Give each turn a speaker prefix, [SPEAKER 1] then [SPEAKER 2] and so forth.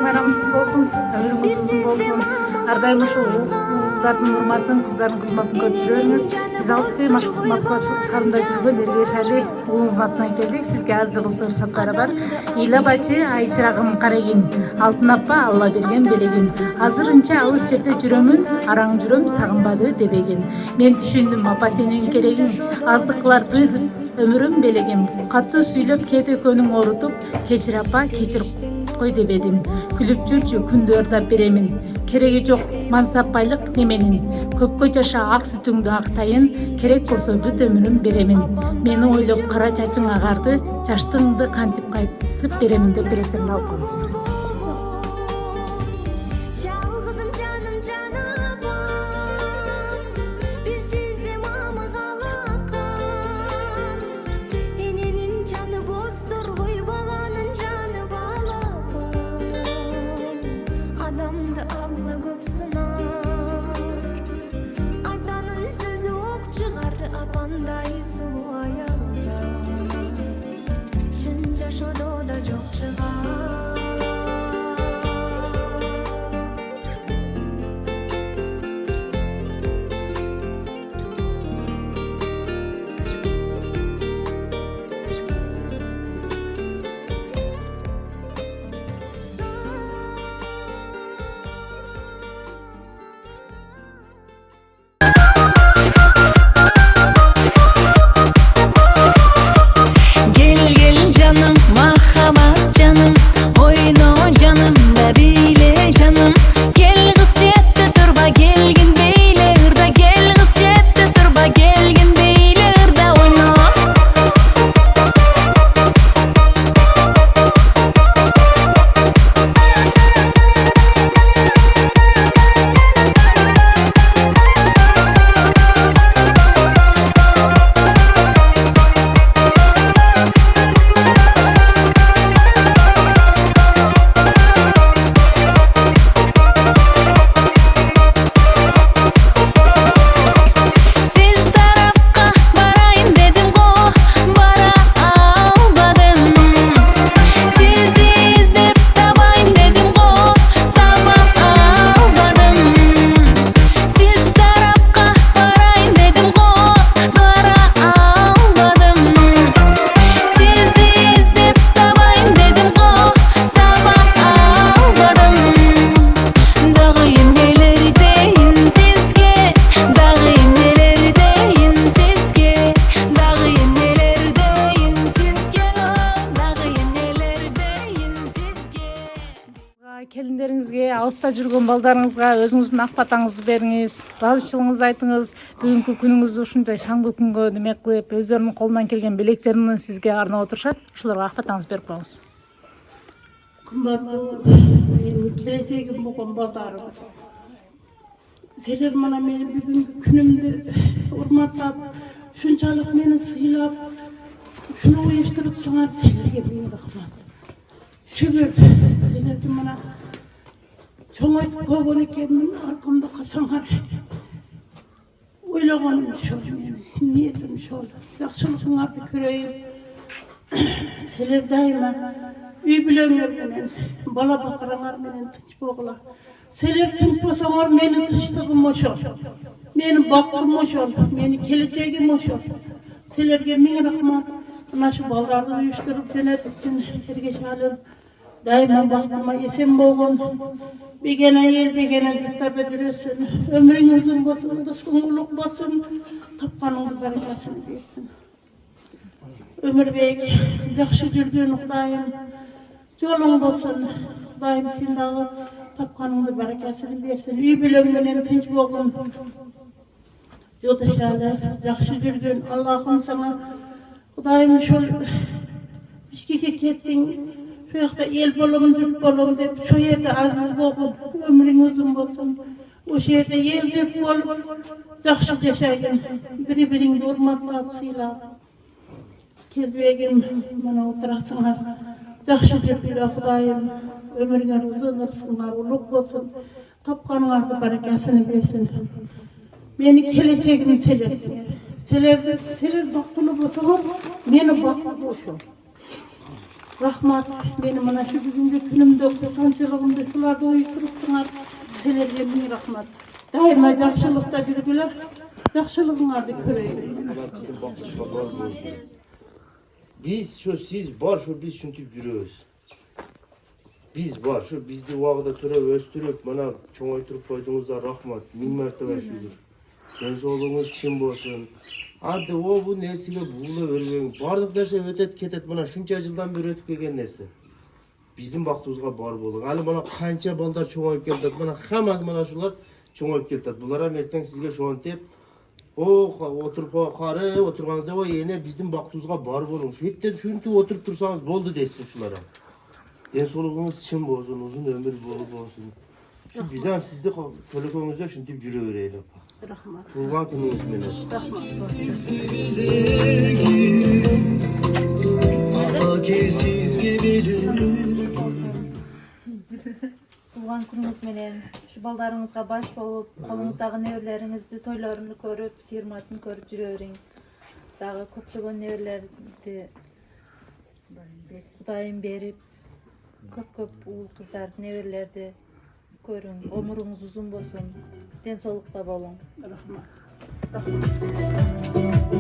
[SPEAKER 1] bayрамыңыз болсын, ömrünüz uzun болсын. Ардайым ошол кыздардын урматын, кыздардын кызматын көп жүрөңүз. Биз алыспай Москва шаарында жүргөн Эргеш Али уулуңуздун атынан келдик. Сизге аз да болсо уруксаттары бар. Ыйлап ачы, айчырагым карагин, алтын апа Алла берген белегин. Азырынча алыс жерде жүрөмүн, араң жүрөм сагынбады дебегин. Мен түшүндүм апа сенин керегиң, аздык кыларды ömrüm belegim. Катты сүйлөп кет экөөнүң орутуп, кечир апа, кечир кой дебедим. Күлүп жүрчү, күндү ырдап беремин. Кереги жок мансап байлык неменин. Көпкө жаша ак сүтүңдү актайын, керек болсо бүт ömrүм беремин. Мени ойлоп кара чачың агарды, жаштыгыңды кантип кайтып беремин деп беректерин алып коебуз. Келиндериңизге, алыста жүргөн балдарыңызга өзүңүздүн ак батаңызды бериңиз, ыраазычылыгыңызды айтыңыз. Бүгүнкү күнүңүздү ушундай шаңдуу күнгө неме кылып, өздөрүнүн колунан келген белектерин сизге арнап отурушат. Ушуларга ак батаңызды берип коюңуз.
[SPEAKER 2] Кымбаттуу менин келечегим болгон балдарым. Силер мына менин бүгүнкү күнүмдү урматтап, ушунчалык мени сыйлап, ушуну уюштурупсуңар, силерге миң рахмат. Шүгүр, силерди мына чоңойтуп койгон экенмин, аркамда калсаңар. Ойлогонум ошол менин, ниетим ошол. Жакшылыгыңарды көрөйүн. Силер дайыма үй бүлөңөр менен, бала бакыраңар менен тынч болгула. Силер тынч болсоңор, менин тынчтыгым ошол. Менин бактым ошол, менин келечегим ошол. Силерге миң рахмат. Мына шу балдарды уюштуруп жөнөтүптүн Эргеш Алим дайыма бактыма эсен болгон. Begene yer, begene yurtlarda жүрөсүн. Ömrüň uzun bolsun, rızkın uluk bolsun. Tapkanыңды berekesini versin. Ömürbek, jakşı жүрgөн Kudayım. Joluň bolsun. Kudayım sen dagı tapkanыңды berekesini versin. Üy bilen menen tinç bolgun. Jodaşaly, jakşı жүрgön. Allah'ım sana Kudayım şol işkeke kettiň. Şu yakta el bolum, jürt bolum dep, şu yerde aziz bolun, ömrüň uzun bolsun. O yerde el jürt bolup, jakşı yaşagin, biri-biriňi urmatlap, syylap. Kelbegin, mana oturasyňar, jakşı jürt Kudayım, ömrüňer uzun, rızkyňar uluk bolsun. Tapkanyňarga berekesini bersin. Meni kelечегim selersiňer. Seler baktılı bolsaňar, meni bakty bolsun. Rahmat, benim ana şu bugünkü günümde, kusançılığımda şularda uyuturup selerge min rahmat. Daima yaxşılıkta bilgiler, yaxşılığınızı göreyim.
[SPEAKER 3] Biz şu siz var şu biz şuntup yürüyoruz. Biz var şu bizde vaqda türep östürüp mana çoğaytırıp koyduğunuzda rahmat. Min mertebe şükür. Densoğluğunuz çim bolsun. Hadi o bu nersige buğula örgün. Bardıq nerse ötet ketet mana şunca yıldan beri ötüp kelgen nerse. Bizden baktığımızda bar bolun. Ali mana kança baldar çoğayıp keldet. Mana hammasi mana şular çoğayıp keldet. Bulara mertben sizge şu an tep. O oturup qarı oturganızda o yine bizden baktığımızda bar bolun. Şu hepten şuntu oturup tursanız boldu desin şulara. Densoğluğunuz çim bolsun, uzun ömür bolsun. Şu bizem sizde telefonunuzda şuntup yürü öreyle.
[SPEAKER 2] Rahmat.
[SPEAKER 3] Tuğan gününüz mene.
[SPEAKER 2] Rahmat.
[SPEAKER 4] Tuğan gününüz menen şu baldarыңызга baş bolup, kolunuzdağı nevreleriңizdi, toylarını көрүp, sirmatını көрүp жүрөриң. Дагы көптөгөн неберелерди Кудайым берип, көп уул кыздар, неберелерди көрүң. Өмүрүңүз узун болсун, ден соолукта болуң.
[SPEAKER 2] Rahmat. Rahmat.